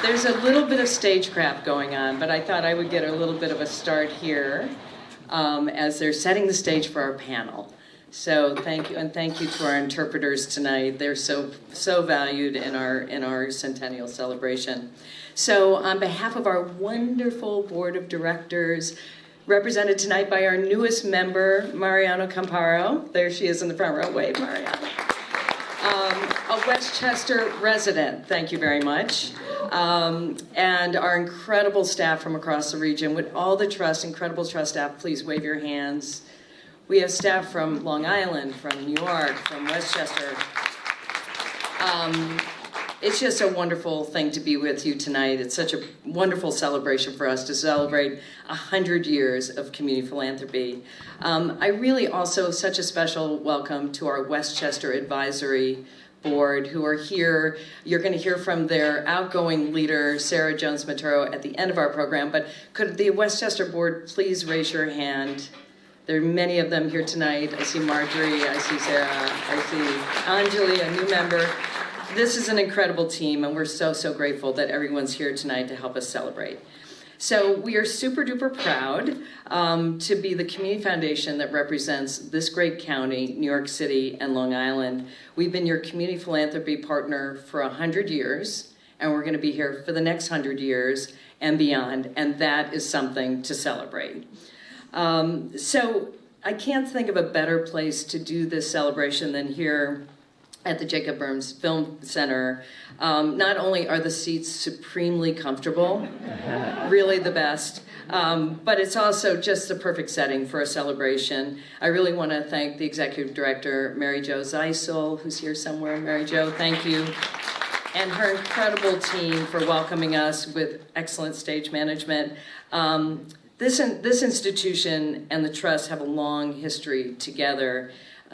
There's a little bit of stagecraft going on, but I thought I would get a little bit of a start here as they're setting the stage for our panel. So thank you, and thank you to our interpreters tonight. They're so valued in our Centennial celebration. So on behalf of our wonderful board of directors, represented tonight by our newest member, Mariano Camparo. There she is in the front row. Wave, Mariano. A Westchester resident, thank you very much. And our incredible staff from across the region. With all the incredible trust staff, please wave your hands. We have staff from Long Island, from New York, from Westchester. It's just a wonderful thing to be with you tonight. It's such a wonderful celebration for us to celebrate 100 years of community philanthropy. I really also, such a special welcome to our Westchester Advisory Board who are here. You're going to hear from their outgoing leader, Sarah Jones-Maturo, at the end of our program, but could the Westchester Board please raise your hand? There are many of them here tonight. I see Marjorie, I see Sarah, I see Anjali, a new member. This is an incredible team, and we're so grateful that everyone's here tonight to help us celebrate. So we are super duper proud to be the community foundation that represents this great county, New York City and Long Island. We've been your community philanthropy partner for 100 years, and we're going to be here for the next 100 years and beyond, and that is something to celebrate. So I can't think of a better place to do this celebration than here at the Jacob Burns Film Center. Not only are the seats supremely comfortable, really the best, but it's also just the perfect setting for a celebration. I really want to thank the executive director, Mary Jo Zeisel, who's here somewhere. Mary Jo, thank you. And her incredible team for welcoming us with excellent stage management. This institution and the trust have a long history together.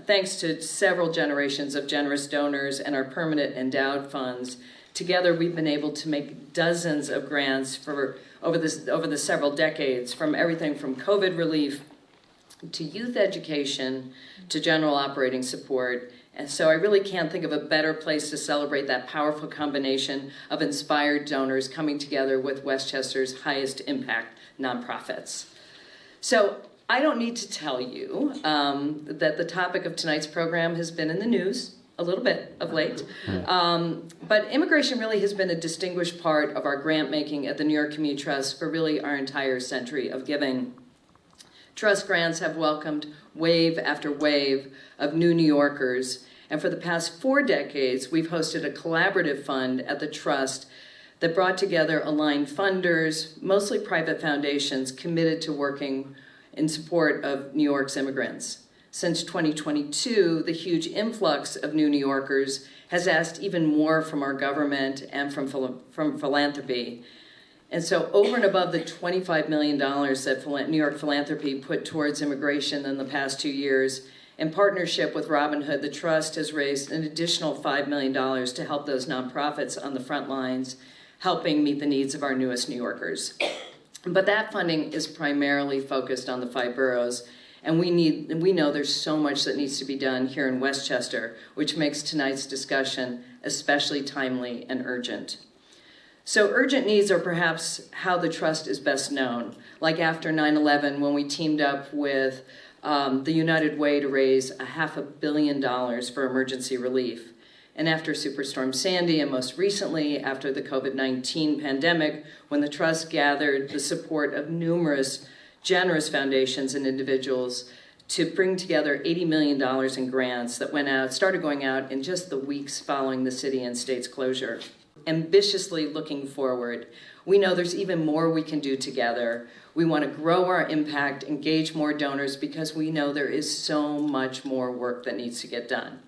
Thanks to several generations of generous donors and our permanent endowed funds, together we've been able to make dozens of grants for over the several decades, from everything from COVID relief to youth education to general operating support. And so I really can't think of a better place to celebrate that powerful combination of inspired donors coming together with Westchester's highest impact nonprofits. So I don't need to tell you that the topic of tonight's program has been in the news a little bit of late, but immigration really has been a distinguished part of our grant making at the New York Community Trust for really our entire century of giving. Trust grants have welcomed wave after wave of new New Yorkers, and for the past 4 decades, we've hosted a collaborative fund at the Trust that brought together aligned funders, mostly private foundations, committed to working in support of New York's immigrants. Since 2022, the huge influx of new New Yorkers has asked even more from our government and from philanthropy. And so over and above the $25 million that New York Philanthropy put towards immigration in the past 2 years, in partnership with Robin Hood, the Trust has raised an additional $5 million to help those nonprofits on the front lines, helping meet the needs of our newest New Yorkers. But that funding is primarily focused on the 5 boroughs, and we know there's so much that needs to be done here in Westchester, which makes tonight's discussion especially timely and urgent. So urgent needs are perhaps how the Trust is best known, like after 9/11 when we teamed up with the United Way to raise $500 million for emergency relief. And after Superstorm Sandy, and most recently after the COVID-19 pandemic, when the Trust gathered the support of numerous generous foundations and individuals to bring together $80 million in grants that started going out in just the weeks following the city and state's closure. Ambitiously looking forward, we know there's even more we can do together. We want to grow our impact, engage more donors, because we know there is so much more work that needs to get done.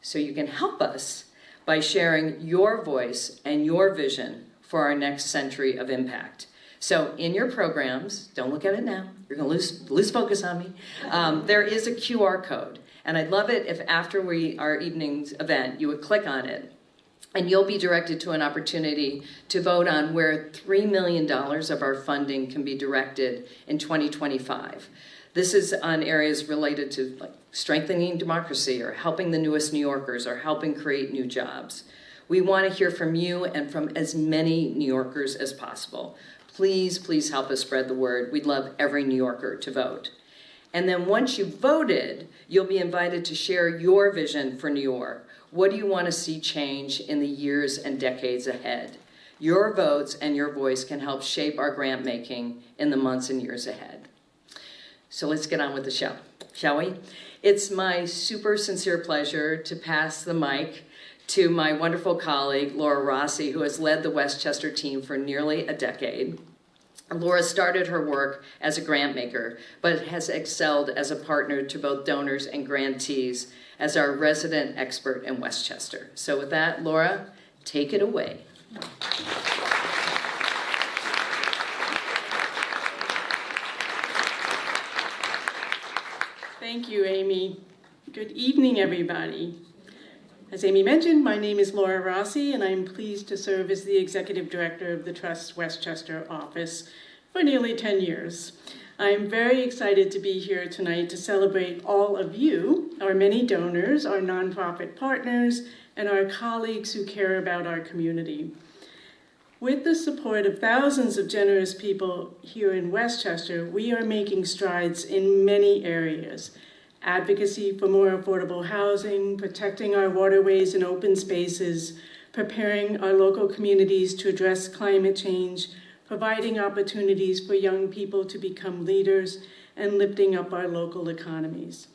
So you can help us by sharing your voice and your vision for our next century of impact. So in your programs, don't look at it now, you're going to lose focus on me, there is a QR code. And I'd love it if after our evening's event, you would click on it, and you'll be directed to an opportunity to vote on where $3 million of our funding can be directed in 2025. This is on areas related to strengthening democracy or helping the newest New Yorkers or helping create new jobs. We want to hear from you and from as many New Yorkers as possible. Please, please help us spread the word. We'd love every New Yorker to vote. And then once you've voted, you'll be invited to share your vision for New York. What do you want to see change in the years and decades ahead? Your votes and your voice can help shape our grant making in the months and years ahead. So let's get on with the show, shall we? It's my super sincere pleasure to pass the mic to my wonderful colleague, Laura Rossi, who has led the Westchester team for nearly a decade. Laura started her work as a grant maker, but has excelled as a partner to both donors and grantees as our resident expert in Westchester. So with that, Laura, take it away. Thank you, Amy. Good evening, everybody. As Amy mentioned, my name is Laura Rossi, and I'm pleased to serve as the Executive Director of the Trust's Westchester office for nearly 10 years. I'm very excited to be here tonight to celebrate all of you, our many donors, our nonprofit partners, and our colleagues who care about our community. With the support of thousands of generous people here in Westchester, we are making strides in many areas. Advocacy for more affordable housing, protecting our waterways and open spaces, preparing our local communities to address climate change, providing opportunities for young people to become leaders, and lifting up our local economies.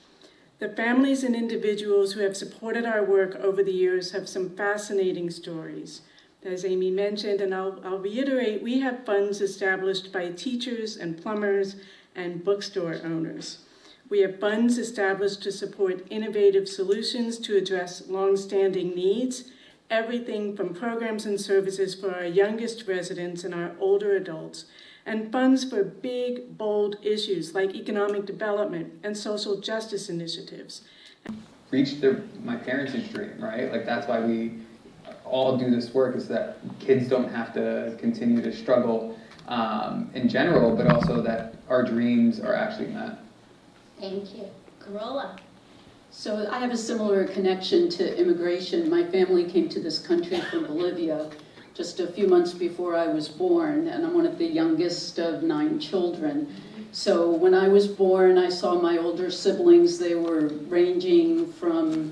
The families and individuals who have supported our work over the years have some fascinating stories. As Amy mentioned, and I'll reiterate, we have funds established by teachers and plumbers and bookstore owners. We have funds established to support innovative solutions to address long-standing needs, everything from programs and services for our youngest residents and our older adults, and funds for big, bold issues like economic development and social justice initiatives. Reach my parents' dream, right? Like that's why we all do this work, is that kids don't have to continue to struggle in general, but also that our dreams are actually met. Thank you. Carola. So I have a similar connection to immigration. My family came to this country from Bolivia just a few months before I was born, and I'm one of the youngest of 9 children. So when I was born, I saw my older siblings. They were ranging from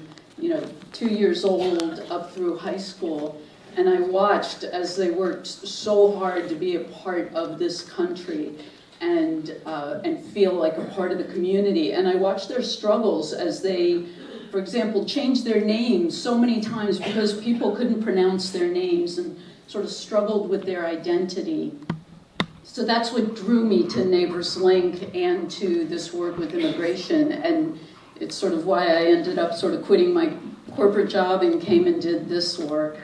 2 years old up through high school, and I watched as they worked so hard to be a part of this country and feel like a part of the community. And I watched their struggles as they, for example, changed their names so many times because people couldn't pronounce their names and sort of struggled with their identity. So that's what drew me to Neighbors Link and to this work with immigration. And it's sort of why I ended up sort of quitting my corporate job and came and did this work.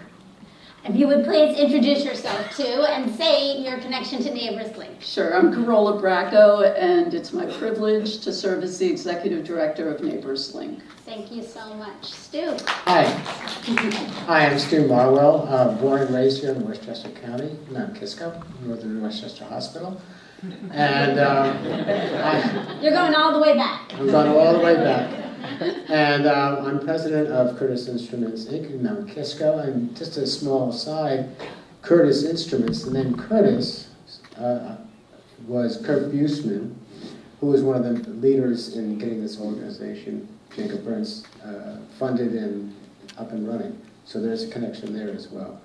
If you would please introduce yourself too and say your connection to Neighbors Link. Sure, I'm Carola Bracco, and it's my privilege to serve as the Executive Director of Neighbors Link. Thank you so much. Stu. Hi. Hi, I'm Stu Marwell, born and raised here in Westchester County, Mount Kisco, Northern Westchester Hospital. And You're going all the way back. I'm going all the way back. And I'm president of Curtis Instruments, Inc. in Mount Kisco. And just a small aside, Curtis Instruments, the name Curtis was Kurt Buseman, who was one of the leaders in getting this organization, Jacob Burns, funded and up and running. So there's a connection there as well.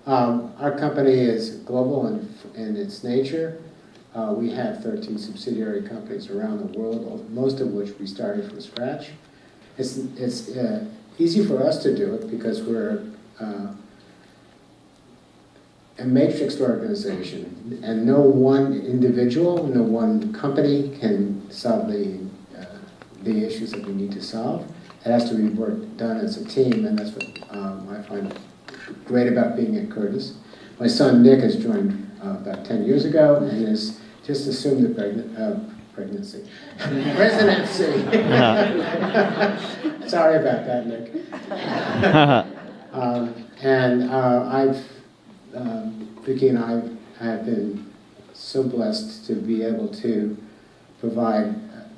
Our company is global in its nature. We have 13 subsidiary companies around the world, most of which we started from scratch. It's easy for us to do it because we're a matrixed organization, and no one individual, no one company can solve the issues that we need to solve. It has to be done as a team, and that's what I find great about being at Curtis. My son Nick has joined about 10 years ago and has just assumed the presidency. Sorry about that, Nick. Vicki and I have been so blessed to be able to provide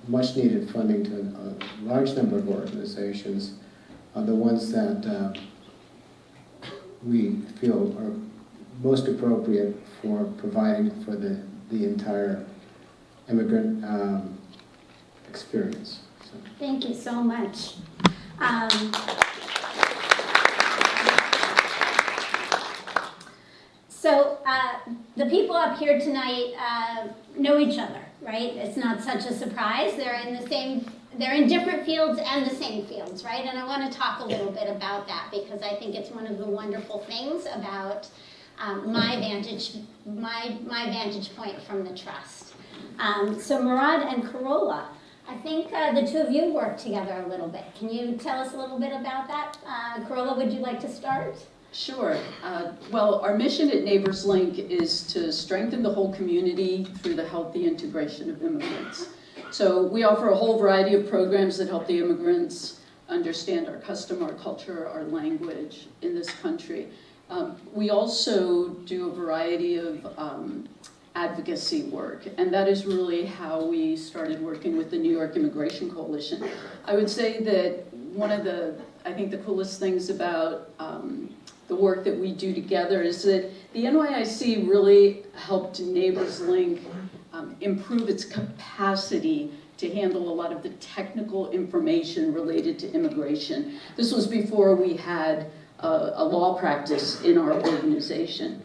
much needed funding to a large number of organizations, the ones that we feel are most appropriate for providing for the entire immigrant experience. So. Thank you so much. So the people up here tonight know each other, right? It's not such a surprise. They're in different fields and the same fields, right? And I want to talk a little bit about that because I think it's one of the wonderful things about my vantage point from the trust. So Murad and Carola, I think the two of you work together a little bit. Can you tell us a little bit about that? Carola, would you like to start? Sure. Well, our mission at Neighbors Link is to strengthen the whole community through the healthy integration of immigrants. So we offer a whole variety of programs that help the immigrants understand our custom, our culture, our language in this country. We also do a variety of advocacy work, and that is really how we started working with the New York Immigration Coalition. I would say that one of the, I think the coolest things about the work that we do together is that the NYIC really helped Neighbors Link improve its capacity to handle a lot of the technical information related to immigration. This was before we had a law practice in our organization.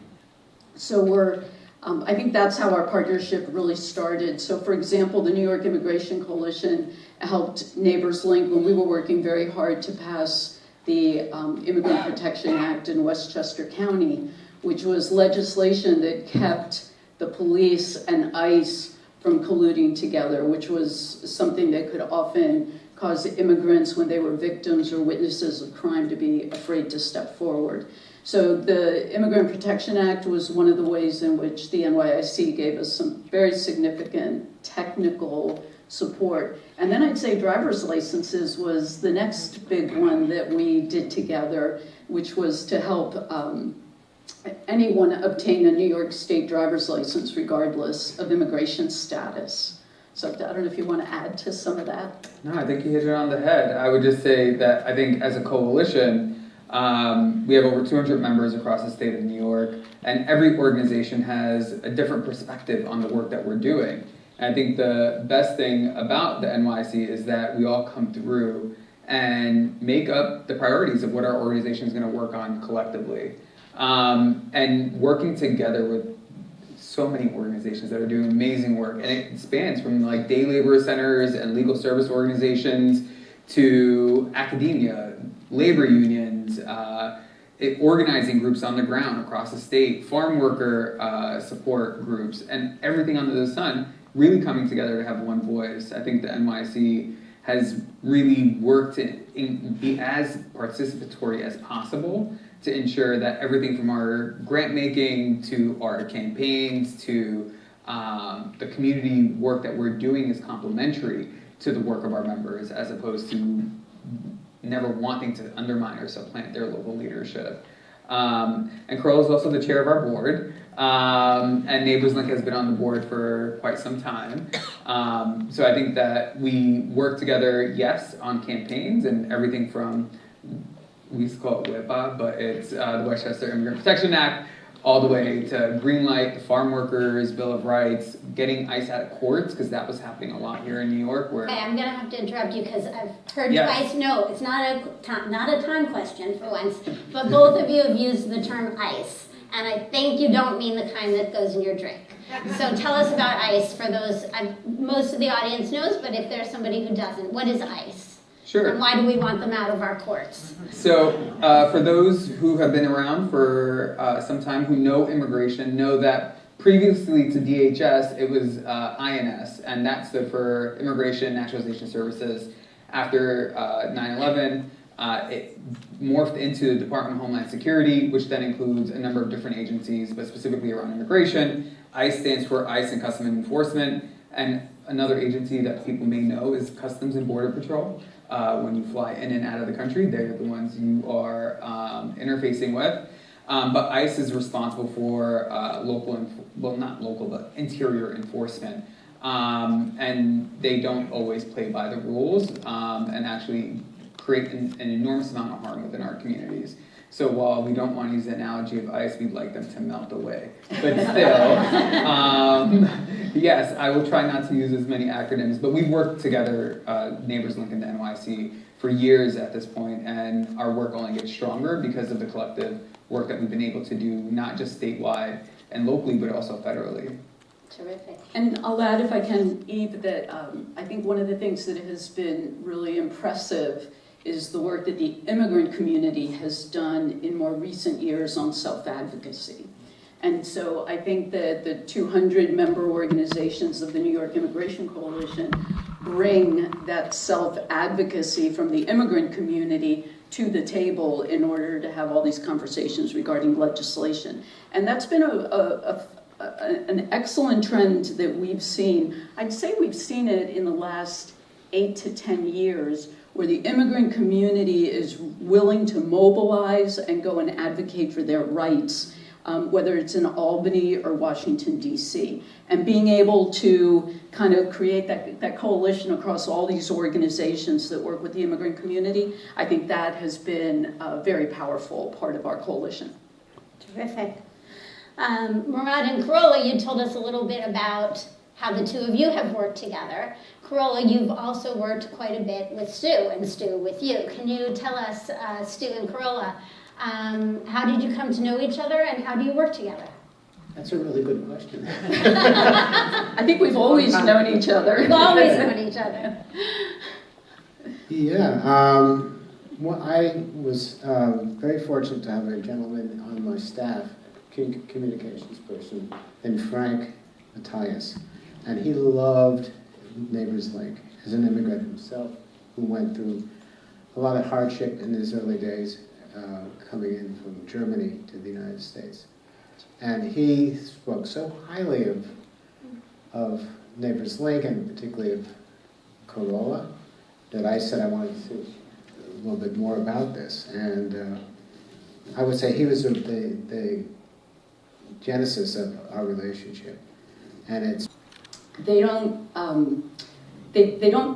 So I think that's how our partnership really started. So for example, the New York Immigration Coalition helped Neighbors Link when we were working very hard to pass the Immigrant Protection Act in Westchester County, which was legislation that kept the police and ICE from colluding together, which was something that could often cause immigrants, when they were victims or witnesses of crime, to be afraid to step forward. So the Immigrant Protection Act was one of the ways in which the NYIC gave us some very significant technical support. And then I'd say driver's licenses was the next big one that we did together, which was to help anyone obtain a New York State driver's license regardless of immigration status. So I don't know if you want to add to some of that. No, I think you hit it on the head. I would just say that I think as a coalition, we have over 200 members across the state of New York, and every organization has a different perspective on the work that we're doing. And I think the best thing about the NYC is that we all come through and make up the priorities of what our organization is going to work on collectively. And working together with so many organizations that are doing amazing work, and it spans from like day labor centers and legal service organizations to academia, labor unions, organizing groups on the ground across the state, farm worker support groups, and everything under the sun really coming together to have one voice. I think the NYC has really worked to be as participatory as possible to ensure that everything from our grant making to our campaigns to the community work that we're doing is complementary to the work of our members, as opposed to never wanting to undermine or supplant their local leadership. And Carl is also the chair of our board, and Neighbors Link has been on the board for quite some time. So I think that we work together, yes, on campaigns and everything from, we used to call it WIPA, but it's the Westchester Immigrant Protection Act, all the way to Greenlight, the Farm Workers, Bill of Rights, getting ICE out of courts, because that was happening a lot here in New York. Where Okay, I'm going to have to interrupt you because I've heard Yes. twice. No, it's not a time question for once, but both of you have used the term ICE, and I think you don't mean the kind that goes in your drink. So tell us about ICE for those, most of the audience knows, but if there's somebody who doesn't, what is ICE? Sure. And why do we want them out of our courts? So for those who have been around for some time, who know immigration, know that previously to DHS, it was INS, and that stood for Immigration Naturalization Services. After 9/11, it morphed into the Department of Homeland Security, which then includes a number of different agencies, but specifically around immigration. ICE stands for ICE and Customs Enforcement, and another agency that people may know is Customs and Border Patrol. When you fly in and out of the country, they're the ones you are interfacing with. But ICE is responsible for interior enforcement. And they don't always play by the rules and actually create an enormous amount of harm within our communities. So while we don't want to use the analogy of ice, we'd like them to melt away. But still, yes, I will try not to use as many acronyms, but we've worked together, Neighbors Link and the NYC, for years at this point, and our work only gets stronger because of the collective work that we've been able to do, not just statewide and locally, but also federally. Terrific. And I'll add, if I can, Eve, that I think one of the things that has been really impressive is the work that the immigrant community has done in more recent years on self-advocacy. And so I think that the 200 member organizations of the New York Immigration Coalition bring that self-advocacy from the immigrant community to the table in order to have all these conversations regarding legislation. And that's been an excellent trend that we've seen. I'd say we've seen it in the last 8 to 10 years, where the immigrant community is willing to mobilize and go and advocate for their rights, whether it's in Albany or Washington, D.C. And being able to kind of create that coalition across all these organizations that work with the immigrant community, I think that has been a very powerful part of our coalition. Terrific. Murad and Carola, you told us a little bit about how the two of you have worked together. Carola, you've also worked quite a bit with Stu, and Stu with you. Can you tell us, Stu and Carola, how did you come to know each other and how do you work together? That's a really good question. I think we've always known each other. We've always known each other. Yeah, well, I was very fortunate to have a gentleman on my staff, communications person, named Frank Matthias, and he loved Neighbors Link as an immigrant himself who went through a lot of hardship in his early days coming in from Germany to the United States. And he spoke so highly of Neighbors Link, and particularly of Carola, that I said I wanted to see a little bit more about this. And I would say he was the genesis of our relationship. And it's They don't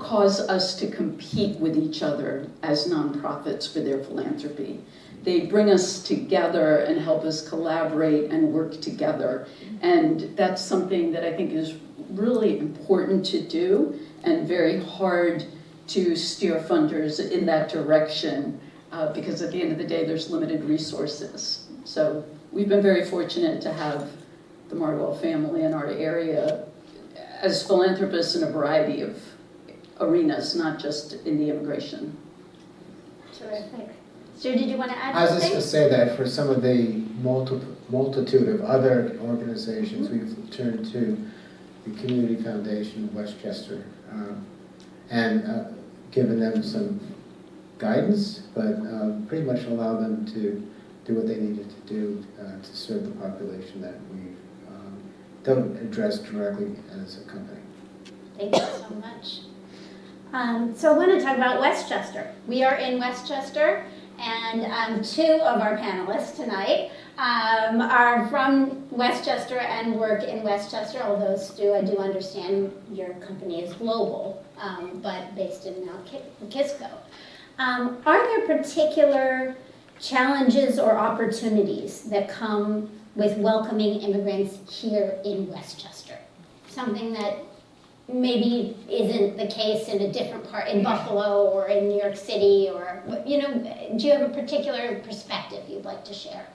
cause us to compete with each other as nonprofits for their philanthropy. They bring us together and help us collaborate and work together. And that's something that I think is really important to do and very hard to steer funders in that direction because at the end of the day, there's limited resources. So we've been very fortunate to have the Marwell family in our area as philanthropists in a variety of arenas, not just in the immigration. Terrific. Stu, did you want to add I was something? just going to say that for some of the multitude of other organizations, we've turned to the Community Foundation of Westchester and given them some guidance, but pretty much allow them to do what they needed to do to serve the population that we don't address directly as a company. Thank you so much. So I want to talk about Westchester. We are in Westchester, and two of our panelists tonight are from Westchester and work in Westchester, although Stu, I do understand your company is global, but based in Mount Kisco. Are there particular challenges or opportunities that come with welcoming immigrants here in Westchester? Something that maybe isn't the case in a different part, in Buffalo or in New York City, or, you know, do you have a particular perspective you'd like to share?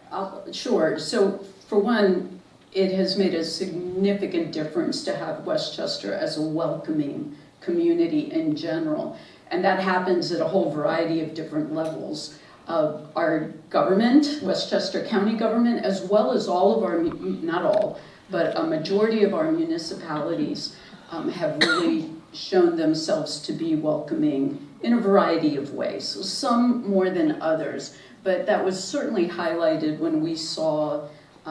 Sure. So for one, it has made a significant difference to have Westchester as a welcoming community in general. And that happens at a whole variety of different levels. Our government, Westchester County government, as well as all of our, not all, but a majority of our municipalities have really shown themselves to be welcoming in a variety of ways. So some more than others, but that was certainly highlighted when we saw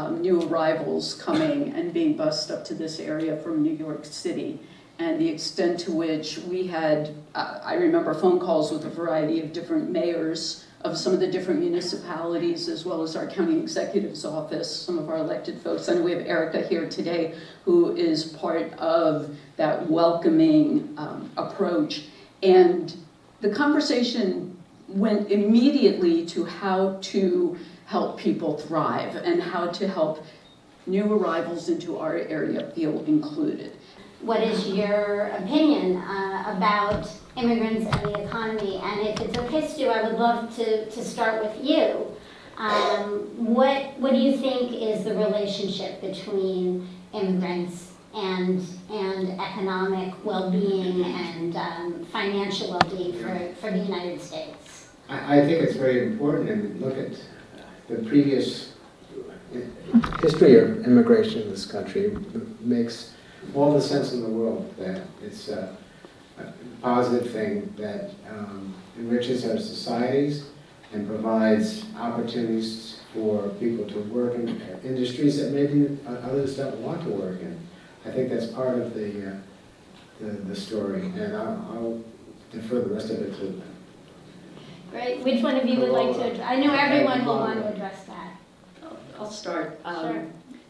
new arrivals coming and being bused up to this area from New York City. And the extent to which we had, I remember phone calls with a variety of different mayors of some of the different municipalities, as well as our county executive's office, some of our elected folks. I know we have Erica here today, who is part of that welcoming approach. And the conversation went immediately to how to help people thrive and how to help new arrivals into our area feel included. What is your opinion about immigrants and the economy? And if it's okay, Stu, I would love to start with you. What do you think is the relationship between immigrants and economic well-being and financial well-being for the United States? I think it's very important, and look at the previous history of immigration in this country makes all the sense in the world that it's a positive thing that enriches our societies and provides opportunities for people to work in industries that maybe others don't want to work in. I think that's part of the story, and I'll defer the rest of it to them. Great. Which one of you would like to address? I know everyone will want to address that. I'll start. Sure.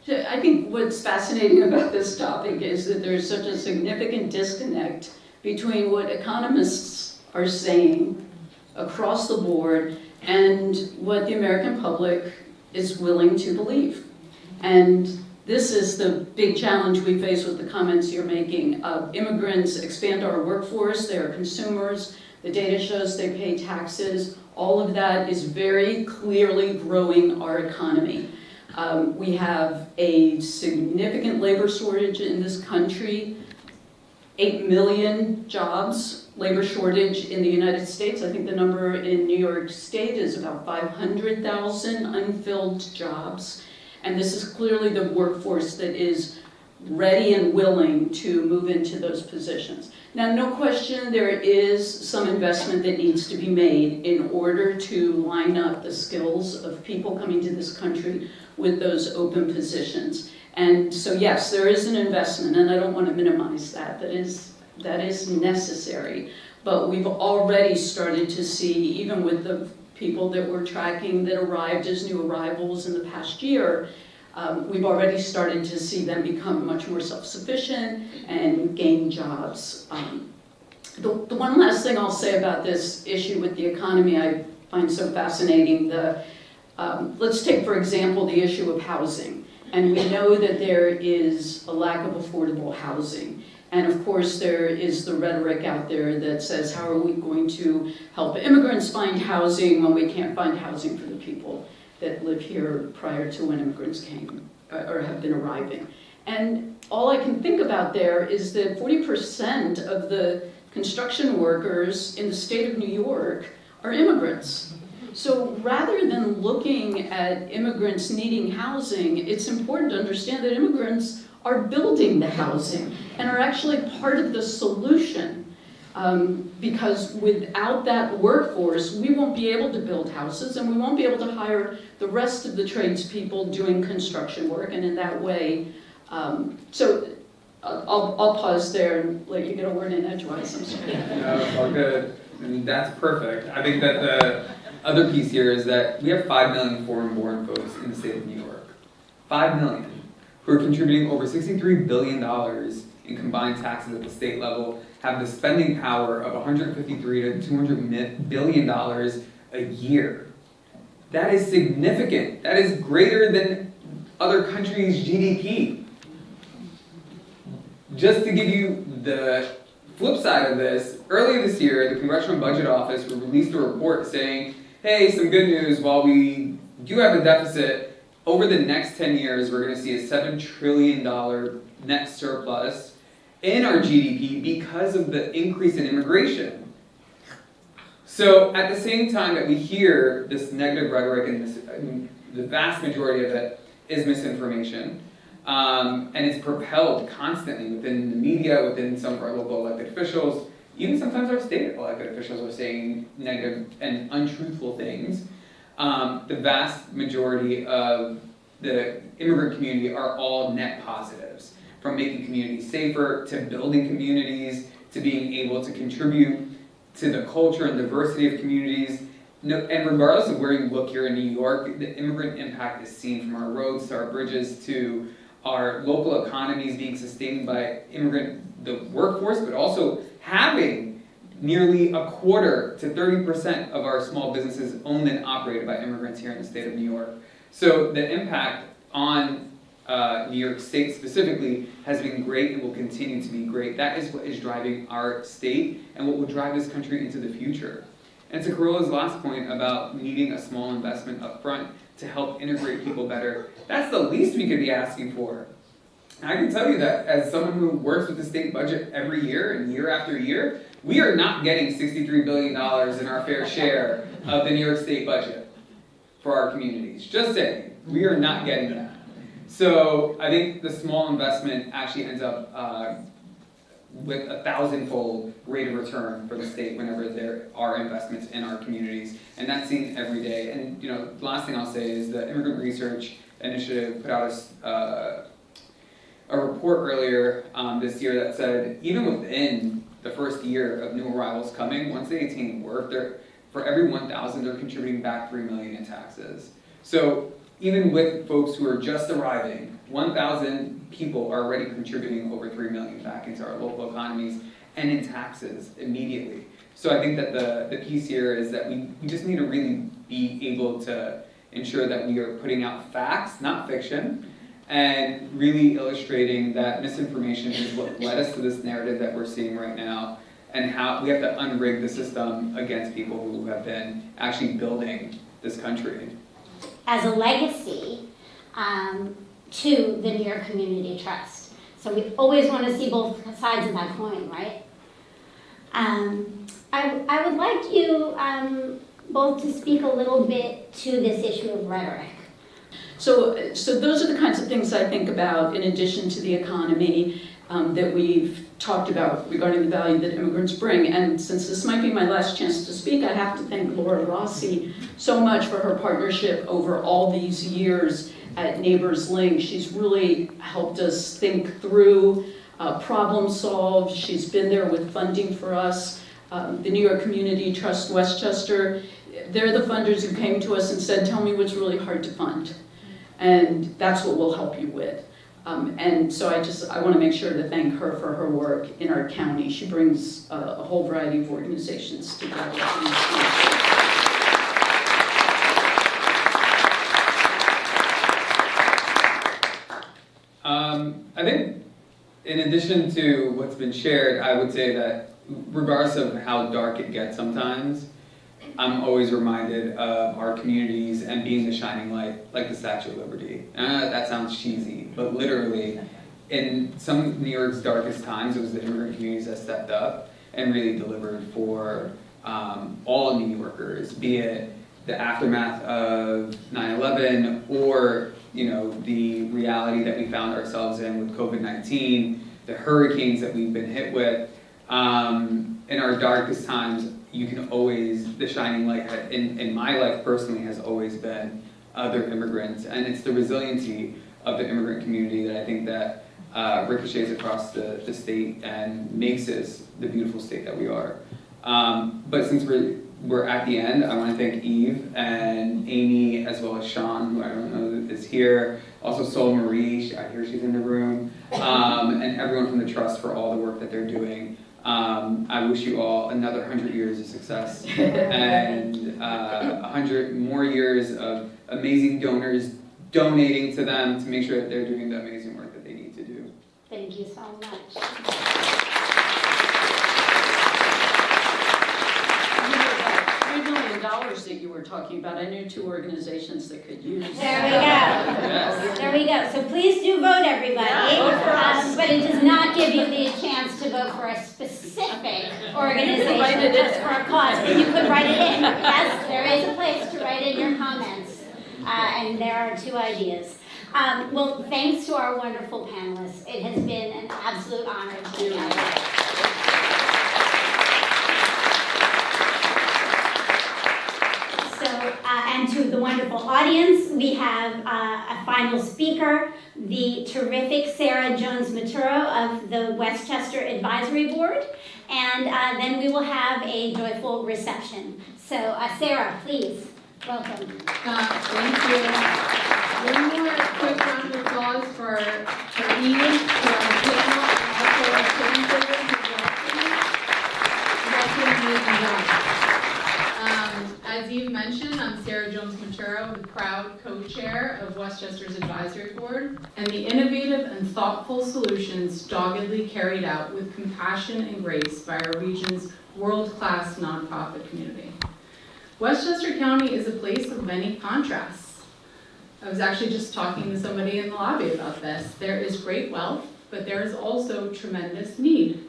So I think what's fascinating about this topic is that there's such a significant disconnect between what economists are saying across the board and what the American public is willing to believe. And this is the big challenge we face with the comments you're making. Immigrants expand our workforce, they are consumers, the data shows they pay taxes, all of that is very clearly growing our economy. We have a significant labor shortage in this country, 8 million jobs, labor shortage in the United States. I think the number in New York State is about 500,000 unfilled jobs. And this is clearly the workforce that is ready and willing to move into those positions. Now, no question, there is some investment that needs to be made in order to line up the skills of people coming to this country with those open positions. And so, yes, there is an investment, and I don't want to minimize that. That is necessary. But we've already started to see, even with the people that we're tracking that arrived as new arrivals in the past year, we've already started to see them become much more self-sufficient and gain jobs. The one last thing I'll say about this issue with the economy I find so fascinating, let's take, for example, the issue of housing. And we know that there is a lack of affordable housing. And of course, there is the rhetoric out there that says, how are we going to help immigrants find housing when we can't find housing for the people that live here prior to when immigrants came or have been arriving? And all I can think about there is that 40% of the construction workers in the state of New York are immigrants. So rather than looking at immigrants needing housing, it's important to understand that immigrants are building the housing and are actually part of the solution. Because without that workforce, we won't be able to build houses and we won't be able to hire the rest of the tradespeople doing construction work. And in that way, so I'll pause there and let you get a word in edgewise. I'm sorry. No, it's all good. And that's perfect. I think that the other piece here is that we have 5 million foreign-born folks in the state of New York. 5 million, who are contributing over $63 billion in combined taxes at the state level, have the spending power of $153 to $200 billion a year. That is significant. That is greater than other countries' GDP. Just to give you the flip side of this, earlier this year, the Congressional Budget Office released a report saying, hey, some good news, while we do have a deficit, over the next 10 years, we're going to see a $7 trillion net surplus in our GDP because of the increase in immigration. So at the same time that we hear this negative rhetoric, and the vast majority of it is misinformation, and it's propelled constantly within the media, within some of our local elected officials, even sometimes our state elected officials are saying negative and untruthful things. The vast majority of the immigrant community are all net positives, from making communities safer, to building communities, to being able to contribute to the culture and diversity of communities. And regardless of where you look here in New York, the immigrant impact is seen from our roads to our bridges to our local economies being sustained by the workforce, but also having nearly a quarter to 30% of our small businesses owned and operated by immigrants here in the state of New York. So the impact on New York State specifically has been great and will continue to be great. That is what is driving our state and what will drive this country into the future. And to Corolla's last point about needing a small investment up front to help integrate people better, that's the least we could be asking for. And I can tell you that as someone who works with the state budget every year and year after year, we are not getting $63 billion in our fair share of the New York State budget for our communities. Just saying, we are not getting that. So I think the small investment actually ends up with a 1,000-fold rate of return for the state whenever there are investments in our communities, and that's seen every day. And the last thing I'll say is the Immigrant Research Initiative put out a report earlier this year that said even within the first year of new arrivals coming, once they attain work, for every 1,000 they're contributing back $3 million in taxes. So even with folks who are just arriving, 1,000 people are already contributing over $3 million back into our local economies and in taxes immediately. So I think that the piece here is that we just need to really be able to ensure that we are putting out facts, not fiction, and really illustrating that misinformation is what led us to this narrative that we're seeing right now, and how we have to unrig the system against people who have been actually building this country. As a legacy to the New York Community Trust. So we always want to see both sides of that coin, right? I would like you both to speak a little bit to this issue of rhetoric. So those are the kinds of things I think about in addition to the economy that we've talked about regarding the value that immigrants bring. And since this might be my last chance to speak, I have to thank Laura Rossi so much for her partnership over all these years at Neighbors Link. She's really helped us think through, problem solve. She's been there with funding for us. The New York Community Trust Westchester, they're the funders who came to us and said, tell me what's really hard to fund. And that's what we'll help you with. And so I want to make sure to thank her for her work in our county. She brings a whole variety of organizations together. I think in addition to what's been shared, I would say that regardless of how dark it gets sometimes, I'm always reminded of our communities and being the shining light, like the Statue of Liberty. That sounds cheesy, but literally, in some of New York's darkest times, it was the immigrant communities that stepped up and really delivered for all New Yorkers, be it the aftermath of 9/11 or the reality that we found ourselves in with COVID-19, the hurricanes that we've been hit with. In our darkest times, you can always, the shining light in my life personally has always been other immigrants, and it's the resiliency of the immigrant community that I think that ricochets across the state and makes this the beautiful state that we are. But since we're at the end, I want to thank Eve and Amy, as well as Sean, who I don't know is here, also Sol Marie, I hear she's in the room, and everyone from the Trust for all the work that they're doing. I wish you all another 100 years of success and 100 more years of amazing donors donating to them to make sure that they're doing the amazing work that they need to do. Thank you so much. $3 million that you were talking about, I knew 2 organizations that could use. There we go. Yes. There we go. So please do vote, everybody. Yeah, vote for us. But it does not give you the chance to vote for a specific organization write it just in. for a cause. But you could write it in. Yes, there is a place to write in your comments. And there are 2 ideas. Well, thanks to our wonderful panelists. It has been an absolute honor to be here. And to the wonderful audience, we have a final speaker, the terrific Sarah Jones-Maturo of the Westchester Advisory Board, and then we will have a joyful reception. So Sarah, please, welcome. Thank you. One more quick round of applause for Eve, for our panel, and also our sponsors who welcome As Eve mentioned, I'm Sarah Jones-Machero, the proud co-chair of Westchester's advisory board, and the innovative and thoughtful solutions doggedly carried out with compassion and grace by our region's world-class nonprofit community. Westchester County is a place of many contrasts. I was actually just talking to somebody in the lobby about this. There is great wealth, but there is also tremendous need.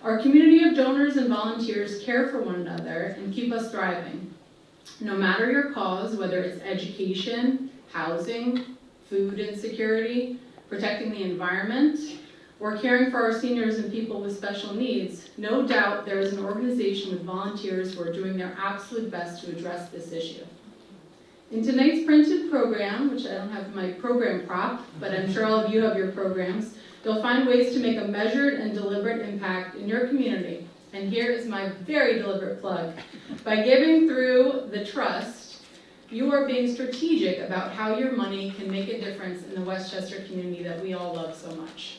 Our community of donors and volunteers care for one another and keep us thriving. No matter your cause, whether it's education, housing, food insecurity, protecting the environment, or caring for our seniors and people with special needs, no doubt there is an organization with volunteers who are doing their absolute best to address this issue. In tonight's printed program, which I don't have my program prop, but I'm sure all of you have your programs, you'll find ways to make a measured and deliberate impact in your community. And here is my very deliberate plug. By giving through the trust, you are being strategic about how your money can make a difference in the Westchester community that we all love so much.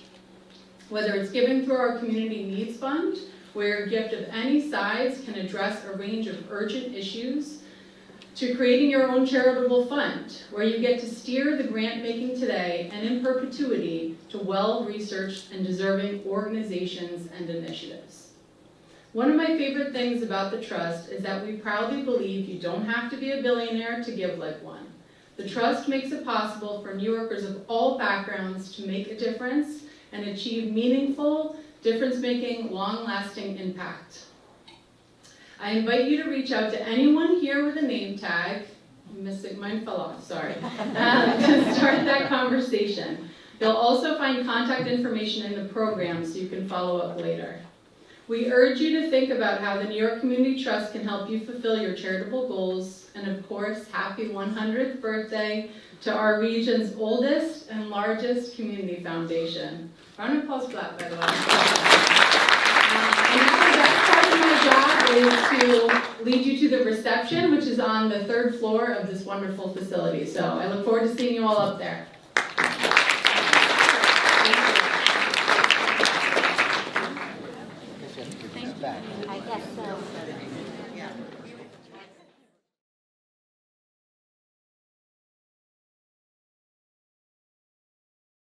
Whether it's giving through our Community Needs Fund, where a gift of any size can address a range of urgent issues, to creating your own charitable fund, where you get to steer the grant making today and in perpetuity to well-researched and deserving organizations and initiatives. One of my favorite things about the Trust is that we proudly believe you don't have to be a billionaire to give like one. The Trust makes it possible for New Yorkers of all backgrounds to make a difference and achieve meaningful, difference-making, long-lasting impact. I invite you to reach out to anyone here with a name tag, mine fell off, sorry, to start that conversation. You'll also find contact information in the program so you can follow up later. We urge you to think about how the New York Community Trust can help you fulfill your charitable goals, and of course, happy 100th birthday to our region's oldest and largest community foundation. Round of applause for that, by the way. And now the best part of my job is to lead you to the reception, which is on the 3rd floor of this wonderful facility. So I look forward to seeing you all up there. I guess so.